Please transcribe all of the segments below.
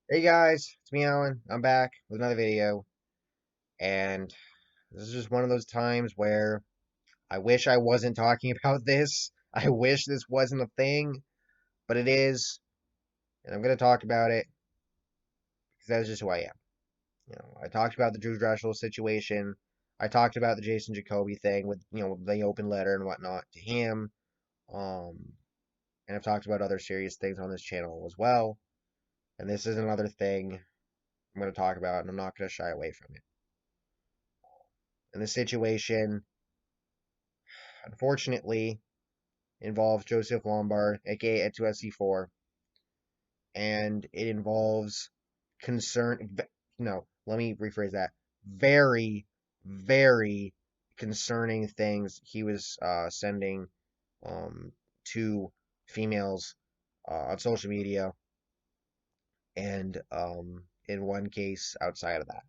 Hey guys, it's me Alan. I'm back with another video, and this is just one of those times where I wish I wasn't talking about this. I wish this wasn't a thing, but it is, and I'm gonna talk about it because that's just who I am. I talked about the Drew Dressel situation. I talked about the Jason Jacoby thing with the open letter and whatnot to him. Um, and I've talked about other serious things on this channel as well. And this is another thing I'm gonna talk about, and I'm not gonna shy away from it. And the situation unfortunately involves Joseph Lombard, aka Ed2SC4, and it involves concern. No, let me rephrase that. Very, very concerning things he was sending um, to females on social media, and in one case outside of that.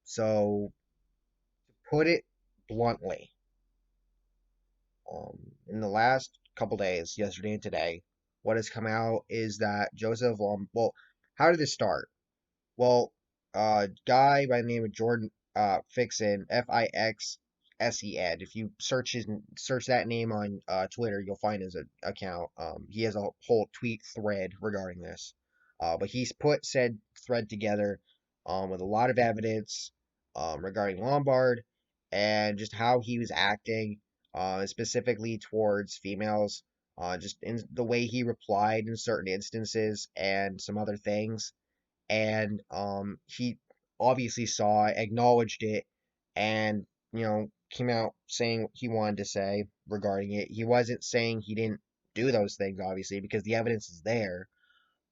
So, to put it bluntly, in the last couple days, yesterday and today, what has come out is that well, how did this start? Well, guy by the name of Jordan Fixen, Fixsen. If you search that name on Twitter, you'll find his account. He has a whole tweet thread regarding this. But he's put said thread together with a lot of evidence regarding Lombard and just how he was acting, specifically towards females, just in the way he replied in certain instances and some other things. And he obviously saw it, acknowledged it, and came out saying what he wanted to say regarding it. He wasn't saying he didn't do those things, obviously, because the evidence is there.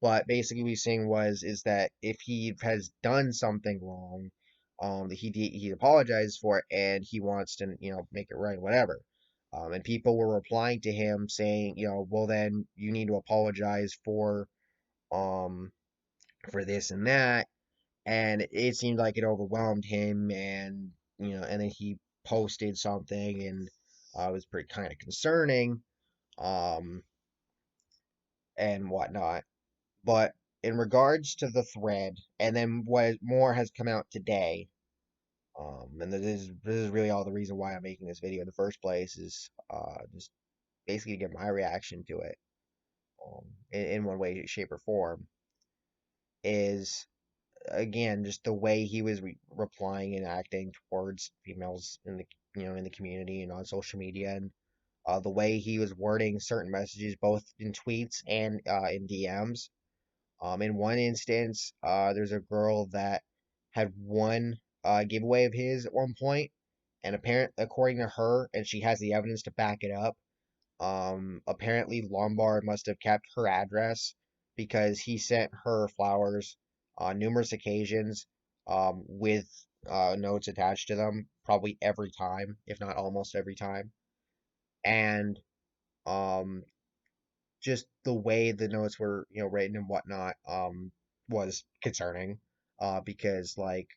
But basically, what he's saying is that if he has done something wrong, that he apologized for it and he wants to make it right, whatever. And people were replying to him saying, well then you need to apologize um for this and that, and it seemed like it overwhelmed him, and and then he posted something, and it was pretty kind of concerning, um and whatnot. But in regards to the thread, and then what more has come out today, and this is really all the reason why I'm making this video in the first place, is just basically to get my reaction to it, in one way, shape, or form, is again just the way he was replying and acting towards females in the in the community and on social media, and the way he was wording certain messages both in tweets and in DMs. In one instance, there's a girl that had won a giveaway of his at one point, and according to her, and she has the evidence to back it up. Apparently Lombard must have kept her address because he sent her flowers on numerous occasions, with notes attached to them, probably every time, if not almost every time. And um, just the way the notes were, written and whatnot, was concerning. Because like,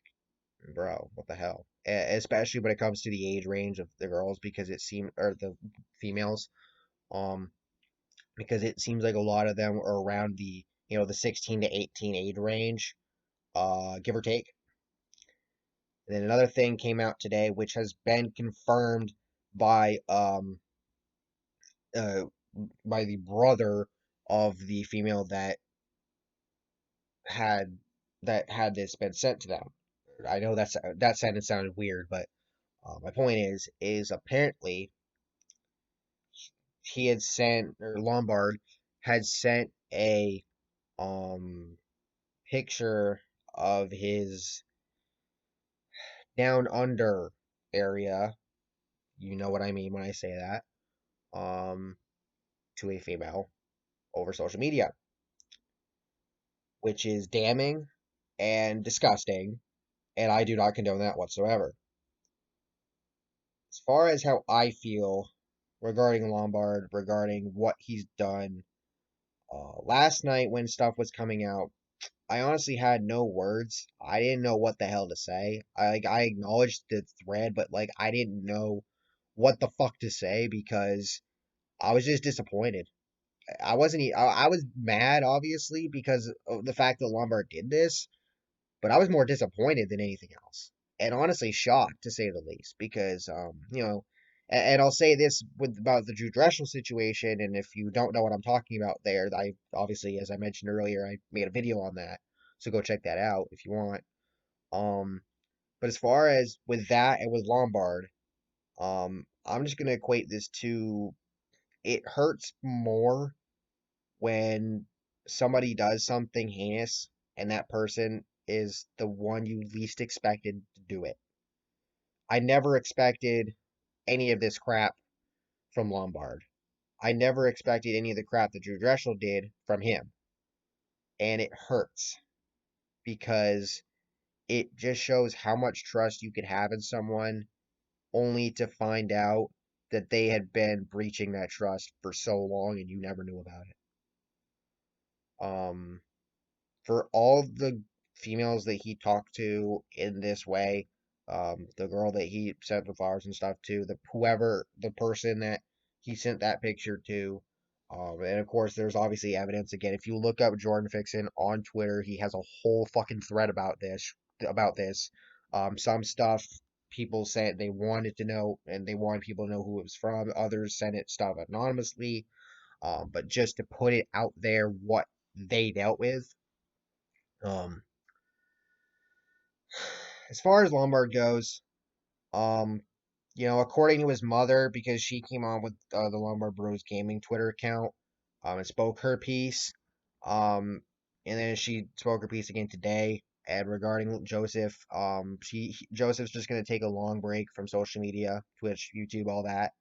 bro, what the hell? Especially when it comes to the age range of the girls, because it seemed, or the females, um, because it seems like a lot of them are around the 16 to 18 age range, give or take. And then another thing came out today, which has been confirmed by uh by the brother of the female had had this been sent to them. I know that sentence sounded weird, but my point is apparently he had sent, or Lombard had sent a um picture of his down under area. You know what I mean when I say that. Um, to a female over social media, which is damning and disgusting, and I do not condone that whatsoever. As far as how I feel regarding Lombard, regarding what he's done, last night when stuff was coming out, I honestly had no words. I didn't know what the hell to say. I acknowledged the thread, but like I didn't know what the fuck to say because I was just disappointed. I wasn't. I was mad, obviously, because of the fact that Lombard did this, but I was more disappointed than anything else, and honestly shocked to say the least, because and I'll say this with about the Drew Dressel situation, and if you don't know what I'm talking about there, I obviously, as I mentioned earlier, I made a video on that, so go check that out if you want. Um, but as far as with that and with Lombard, I'm just gonna equate this to it hurts more when somebody does something heinous and that person is the one you least expected to do it. I never expected any of this crap from Lombard. I never expected any of the crap that Drew Dressel did from him. And it hurts because it just shows how much trust you could have in someone only to find out that they had been breaching that trust for so long and you never knew about it. For all the females that he talked to in this way, the girl that he sent the flowers and stuff to, the person that he sent that picture to, and of course, there's obviously evidence. Again, if you look up Jordan Fixon on Twitter, he has a whole fucking thread about this. About this, some stuff people said they wanted to know, and they wanted people to know who it was from. Others sent it stuff anonymously, but just to put it out there, what they dealt with. Um, as far as Lombard goes, um, according to his mother, because she came on with the Lombard Bros Gaming Twitter account, and spoke her piece, um, and then she spoke her piece again today. And regarding Joseph, Joseph's just gonna take a long break from social media, Twitch, YouTube, all that,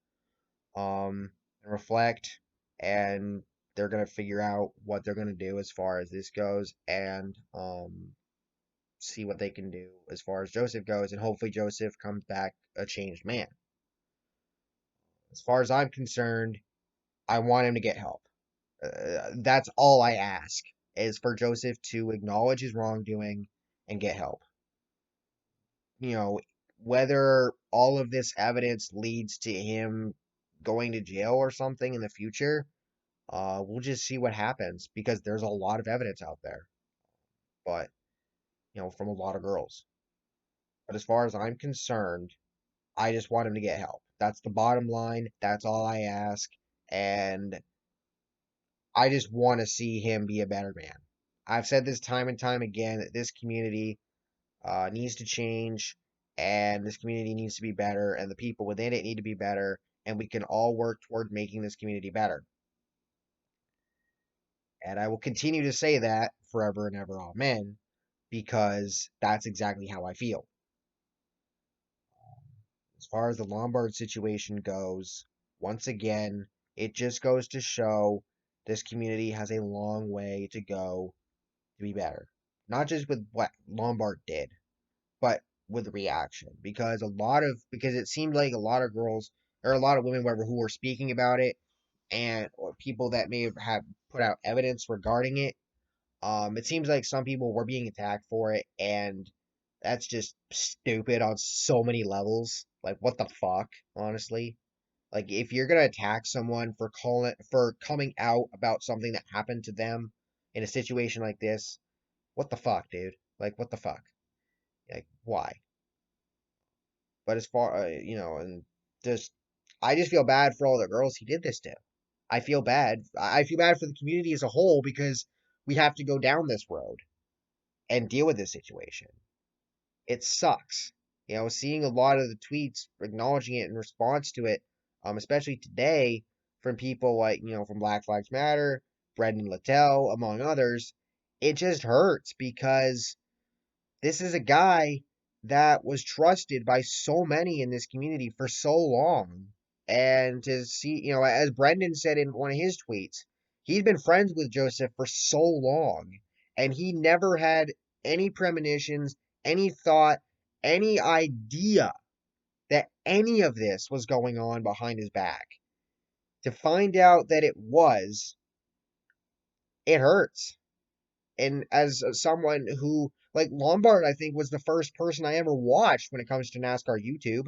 and reflect, and they're gonna figure out what they're gonna do as far as this goes, and see what they can do as far as Joseph goes, and hopefully Joseph comes back a changed man. As far as I'm concerned, I want him to get help. That's all I ask is for Joseph to acknowledge his wrongdoing and get help. You know, whether all of this evidence leads to him going to jail or something in the future, we'll just see what happens because there's a lot of evidence out there, but from a lot of girls. But as far as I'm concerned, I just want him to get help. That's the bottom line. That's all I ask. And I just want to see him be a better man. I've said this time and time again that this community needs to change and this community needs to be better and the people within it need to be better and we can all work toward making this community better. And I will continue to say that forever and ever, amen, because that's exactly how I feel. As far as the Lombard situation goes, once again, it just goes to show this community has a long way to go to be better. Not just with what Lombard did, but with the reaction. Because it seemed like a lot of girls or a lot of women, whatever, who were speaking about it, and or people that may have put out evidence regarding it. It seems like some people were being attacked for it, and that's just stupid on so many levels. Like, what the fuck, honestly? Like, if you're gonna attack someone for coming out about something that happened to them in a situation like this, what the fuck, dude? Like, what the fuck? Like, why? But as far, and just, I just feel bad for all the girls he did this to. I feel bad. I feel bad for the community as a whole because we have to go down this road and deal with this situation. It sucks. Seeing a lot of the tweets acknowledging it in response to it, especially today from people like, from Black Lives Matter, Brendan Littell, among others, it just hurts because this is a guy that was trusted by so many in this community for so long. And to see, as Brendan said in one of his tweets, he'd been friends with Joseph for so long, and he never had any premonitions, any thought, any idea that any of this was going on behind his back. To find out that it was, it hurts. And as someone who, like Lombard, I think was the first person I ever watched when it comes to NASCAR YouTube.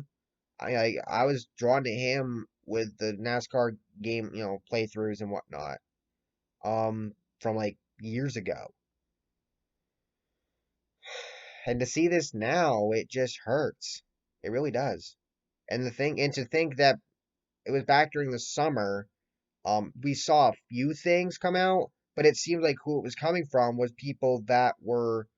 I was drawn to him with the NASCAR game, playthroughs and whatnot. from like years ago. And to see this now, it just hurts. It really does. And to think that it was back during the summer, we saw a few things come out, but it seemed like who it was coming from was people that were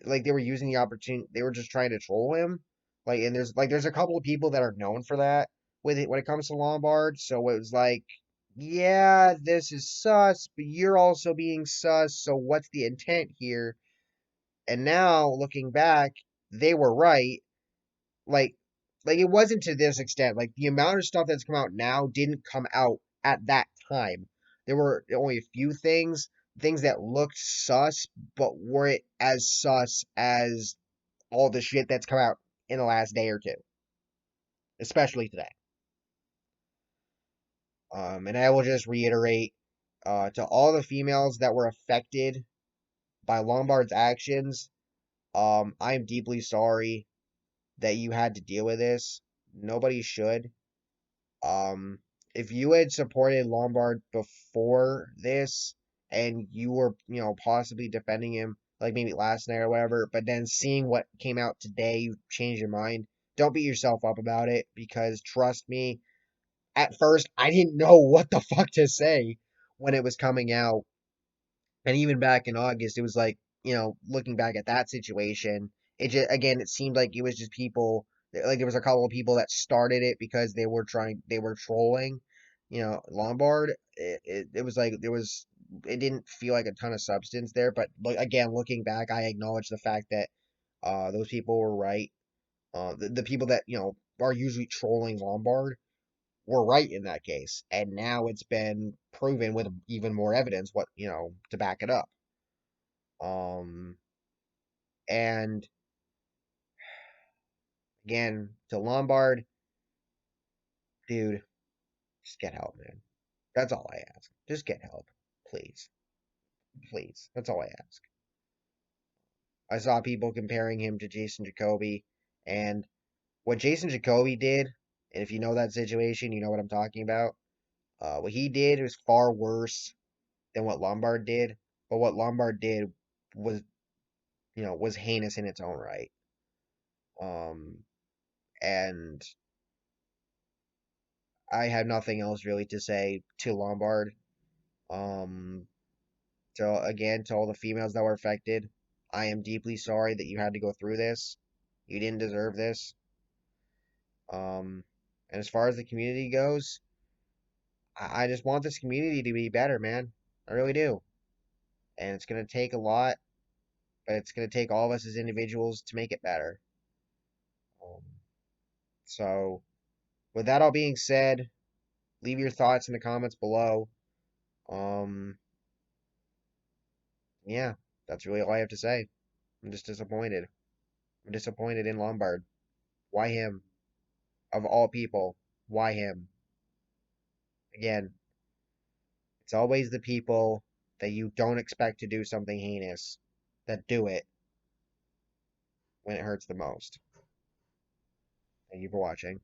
like they were using the opportunity. They were just trying to troll him. And there's a couple of people that are known for that with it when it comes to Lombard. So it was like, yeah, this is sus, but you're also being sus. So what's the intent here? And now looking back, they were right. Like it wasn't to this extent. Like the amount of stuff that's come out now didn't come out at that time. There were only a few things that looked sus, but weren't as sus as all the shit that's come out in the last day or two, especially today. And I will just reiterate to all the females that were affected by Lombard's actions, I am deeply sorry that you had to deal with this. Nobody should. Um, if you had supported Lombard before this and you were, possibly defending him, like maybe last night or whatever, but then seeing what came out today, you changed your mind. Don't beat yourself up about it because trust me, at first I didn't know what the fuck to say when it was coming out. And even back in August, it was like, looking back at that situation, it just, again, it seemed like it was just people, like there was a couple of people that started it because they were trolling, Lombard. It was like, it didn't feel like a ton of substance there. But like, again, looking back, I acknowledge the fact that, those people were right. The people that, are usually trolling Lombard were right in that case. And now it's been proven with even more evidence to back it up. Um, and again, to Lombard, dude, just get help, man. That's all I ask. Just get help, please, please. That's all I ask. I saw people comparing him to Jason Jacoby, and what Jason Jacoby did, and if you know that situation, you know what I'm talking about. What he did was far worse than what Lombard did, but what Lombard did was, was heinous in its own right. Um, and I have nothing else really to say to Lombard. Um, so again, to all the females that were affected, I am deeply sorry that you had to go through this. You didn't deserve this. Um, and as far as the community goes, I just want this community to be better, man. I really do. And it's gonna take a lot, but it's gonna take all of us as individuals to make it better. Um, so, with that all being said, leave your thoughts in the comments below. Um, yeah, that's really all I have to say. I'm just disappointed. I'm disappointed in Lombard. Why him? Of all people, why him? Again, it's always the people that you don't expect to do something heinous that do it when it hurts the most. Thank you for watching.